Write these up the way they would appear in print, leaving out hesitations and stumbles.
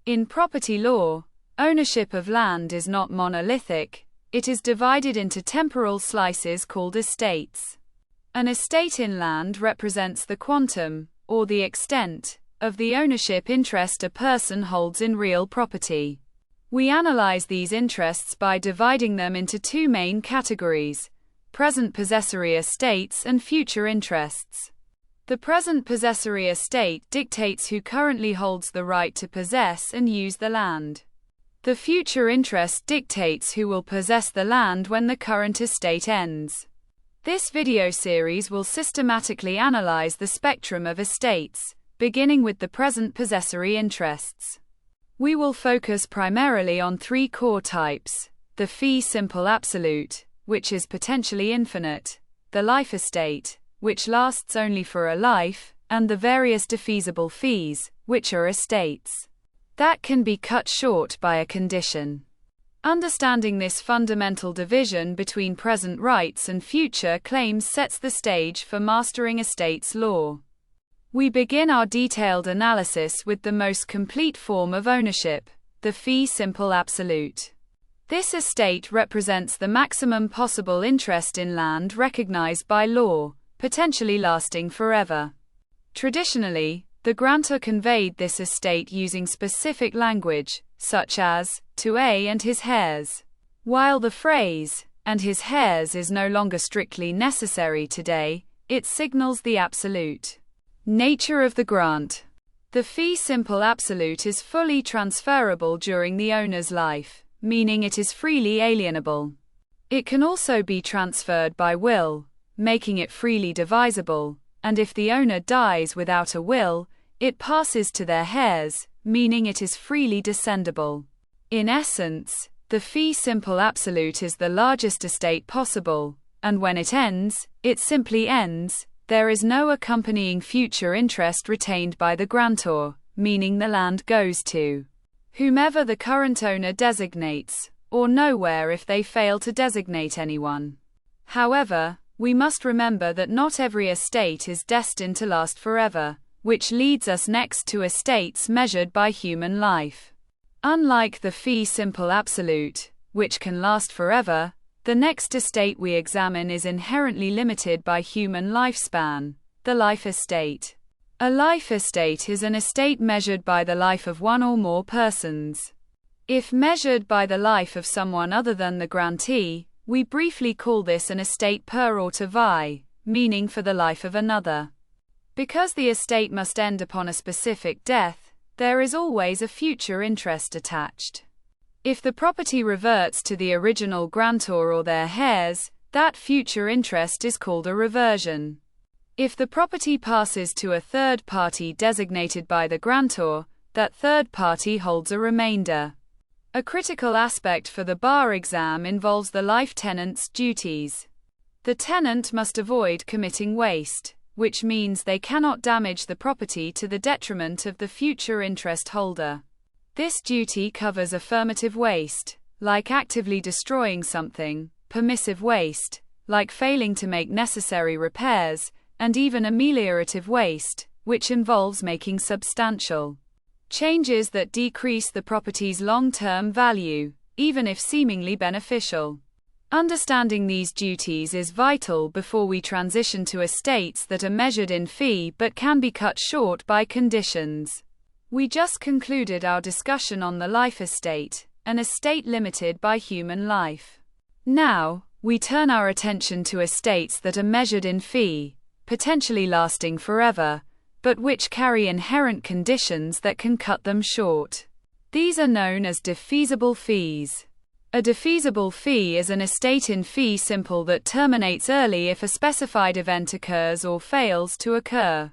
In property law, ownership of land is not monolithic, it is divided into temporal slices called estates. An estate in land represents the quantum, or the extent, of the ownership interest a person holds in real property. We analyze these interests by dividing them into two main categories: present possessory estates and future interests. The present possessory estate dictates who currently holds the right to possess and use the land. The future interest dictates who will possess the land when the current estate ends. This video series will systematically analyze the spectrum of estates, beginning with the present possessory interests. We will focus primarily on three core types: the fee simple absolute, which is potentially infinite, the life estate, which lasts only for a life, and the various defeasible fees, which are estates that can be cut short by a condition. Understanding this fundamental division between present rights and future claims sets the stage for mastering estates law. We begin our detailed analysis with the most complete form of ownership, the fee simple absolute. This estate represents the maximum possible interest in land recognized by law, potentially lasting forever. Traditionally, the grantor conveyed this estate using specific language, such as, to A and his heirs. While the phrase, and his heirs, is no longer strictly necessary today, it signals the absolute nature of the grant. The fee simple absolute is fully transferable during the owner's life, meaning it is freely alienable. It can also be transferred by will, making it freely divisible, and if the owner dies without a will, it passes to their heirs, meaning it is freely descendable. In essence, the fee simple absolute is the largest estate possible, and when it ends, it simply ends. There is no accompanying future interest retained by the grantor, meaning the land goes to whomever the current owner designates, or nowhere if they fail to designate anyone. However, we must remember that not every estate is destined to last forever, which leads us next to estates measured by human life. Unlike the fee simple absolute, which can last forever, the next estate we examine is inherently limited by human lifespan, the life estate. A life estate is an estate measured by the life of one or more persons. If measured by the life of someone other than the grantee, we briefly call this an estate per orta vie, meaning for the life of another. Because the estate must end upon a specific death, there is always a future interest attached. If the property reverts to the original grantor or their heirs, that future interest is called a reversion. If the property passes to a third party designated by the grantor, that third party holds a remainder. A critical aspect for the bar exam involves the life tenant's duties. The tenant must avoid committing waste, which means they cannot damage the property to the detriment of the future interest holder. This duty covers affirmative waste, like actively destroying something, permissive waste, like failing to make necessary repairs, and even ameliorative waste, which involves making substantial changes that decrease the property's long-term value, even if seemingly beneficial. Understanding these duties is vital before we transition to estates that are measured in fee but can be cut short by conditions. We just concluded our discussion on the life estate, an estate limited by human life. Now, we turn our attention to estates that are measured in fee, potentially lasting forever, but which carry inherent conditions that can cut them short. These are known as defeasible fees. A defeasible fee is an estate in fee simple that terminates early if a specified event occurs or fails to occur.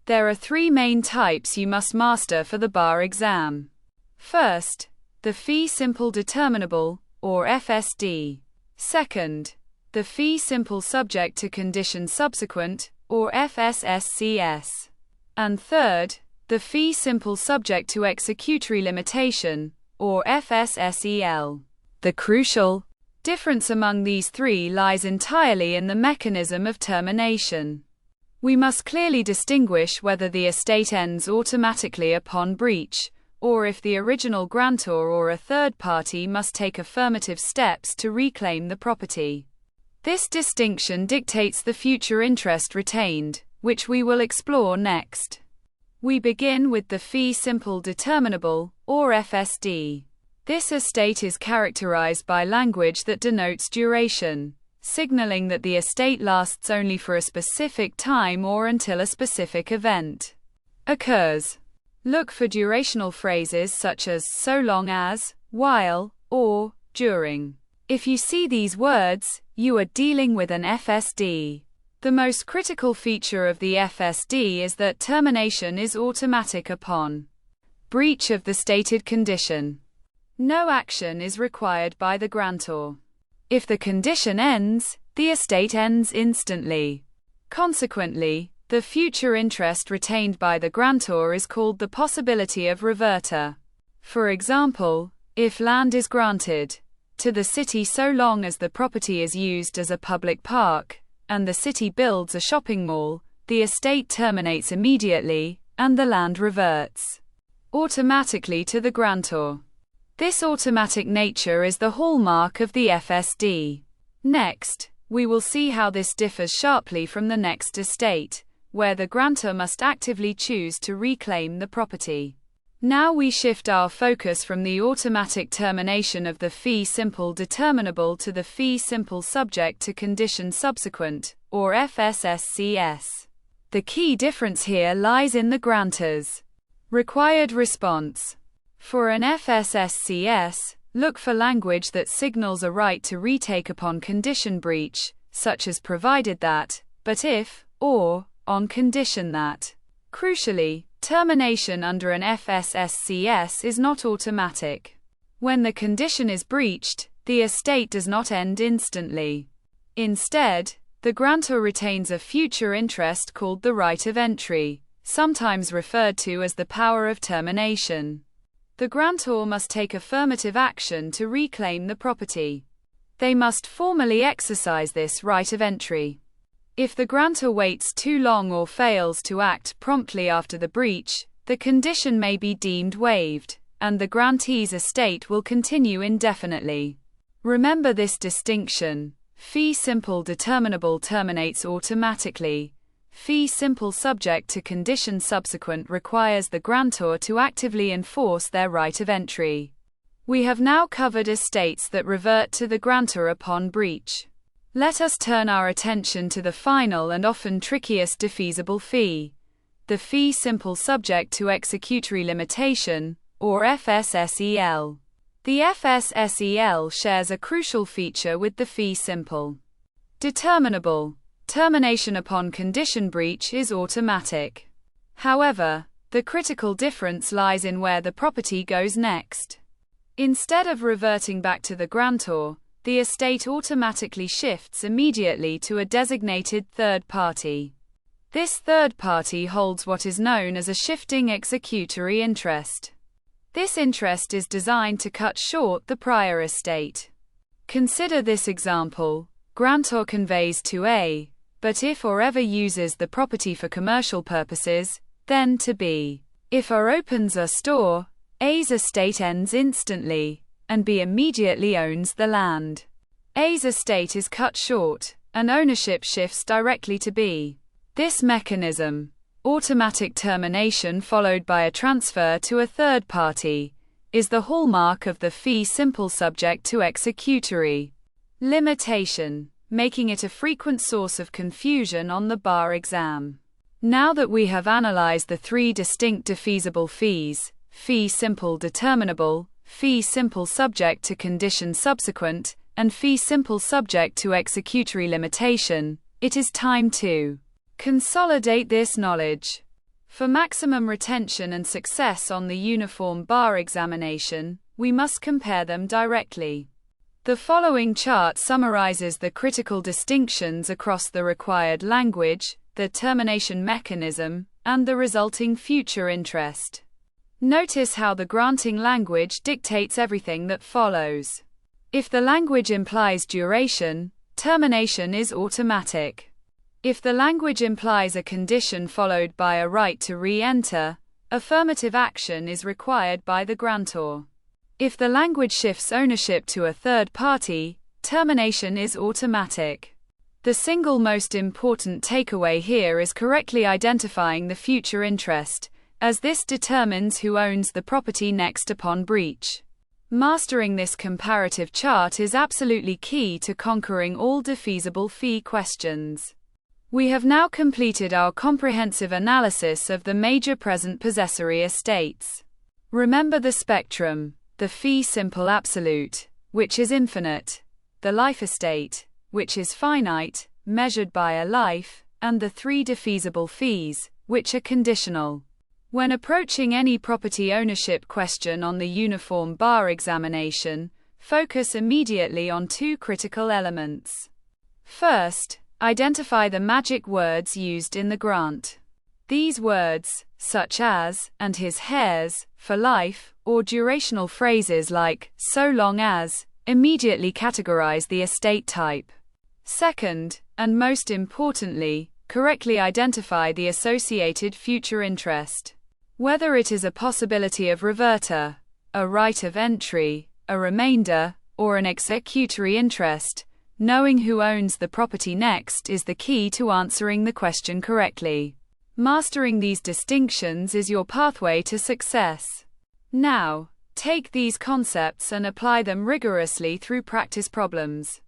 There are three main types you must master for the bar exam. First, the fee simple determinable, or FSD. Second, the fee simple subject to condition subsequent, or FSSCS. And third, the fee simple subject to executory limitation, or FSSEL. The crucial difference among these three lies entirely in the mechanism of termination. We must clearly distinguish whether the estate ends automatically upon breach, or if the original grantor or a third party must take affirmative steps to reclaim the property. This distinction dictates the future interest retained, which we will explore next. We begin with the fee simple determinable, or FSD. This estate is characterized by language that denotes duration, signaling that the estate lasts only for a specific time or until a specific event occurs. Look for durational phrases such as so long as, while, or during. If you see these words, you are dealing with an FSD. The most critical feature of the FSD is that termination is automatic upon breach of the stated condition. No action is required by the grantor. If the condition ends, the estate ends instantly. Consequently, the future interest retained by the grantor is called the possibility of reverter. For example, if land is granted to the city so long as the property is used as a public park, and the city builds a shopping mall, the estate terminates immediately, and the land reverts automatically to the grantor. This automatic nature is the hallmark of the FSD. Next, we will see how this differs sharply from the next estate, where the grantor must actively choose to reclaim the property. Now we shift our focus from the automatic termination of the fee simple determinable to the fee simple subject to condition subsequent, or FSSCS. The key difference here lies in the grantor's required response. For an FSSCS, look for language that signals a right to retake upon condition breach, such as provided that, but if, or, on condition that. Crucially, termination under an FSSCS is not automatic. When the condition is breached, the estate does not end instantly. Instead, the grantor retains a future interest called the right of entry, sometimes referred to as the power of termination. The grantor must take affirmative action to reclaim the property. They must formally exercise this right of entry. If the grantor waits too long or fails to act promptly after the breach, the condition may be deemed waived, and the grantee's estate will continue indefinitely. Remember this distinction. Fee simple determinable terminates automatically. Fee simple subject to condition subsequent requires the grantor to actively enforce their right of entry. We have now covered estates that revert to the grantor upon breach. Let us turn our attention to the final and often trickiest defeasible fee, the fee simple subject to executory limitation, or FSSEL. The FSSEL shares a crucial feature with the fee simple determinable. Termination upon condition breach is automatic. However, the critical difference lies in where the property goes next. Instead of reverting back to the grantor, the estate automatically shifts immediately to a designated third party. This third party holds what is known as a shifting executory interest. This interest is designed to cut short the prior estate. Consider this example. Grantor conveys to A, but if or ever uses the property for commercial purposes, then to B. If A opens a store, A's estate ends instantly, and B immediately owns the land. A's estate is cut short, and ownership shifts directly to B. This mechanism, automatic termination followed by a transfer to a third party, is the hallmark of the fee simple subject to executory limitation, making it a frequent source of confusion on the bar exam. Now that we have analyzed the three distinct defeasible fees, fee simple determinable, fee simple subject to condition subsequent, and fee simple subject to executory limitation, it is time to consolidate this knowledge. For maximum retention and success on the uniform bar examination, we must compare them directly. The following chart summarizes the critical distinctions across the required language, the termination mechanism, and the resulting future interest. Notice how the granting language dictates everything that follows. If the language implies duration, termination is automatic. If the language implies a condition followed by a right to re-enter, affirmative action is required by the grantor. If the language shifts ownership to a third party, termination is automatic. The single most important takeaway here is correctly identifying the future interest, as this determines who owns the property next upon breach. Mastering this comparative chart is absolutely key to conquering all defeasible fee questions. We have now completed our comprehensive analysis of the major present possessory estates. Remember the spectrum: the fee simple absolute, which is infinite; the life estate, which is finite, measured by a life; and the three defeasible fees, which are conditional. When approaching any property ownership question on the uniform bar examination, focus immediately on two critical elements. First, identify the magic words used in the grant. These words, such as, "and his heirs," "for life," or durational phrases like, "so long as," immediately categorize the estate type. Second, and most importantly, correctly identify the associated future interest. Whether it is a possibility of reverter, a right of entry, a remainder, or an executory interest, knowing who owns the property next is the key to answering the question correctly. Mastering these distinctions is your pathway to success. Now, take these concepts and apply them rigorously through practice problems.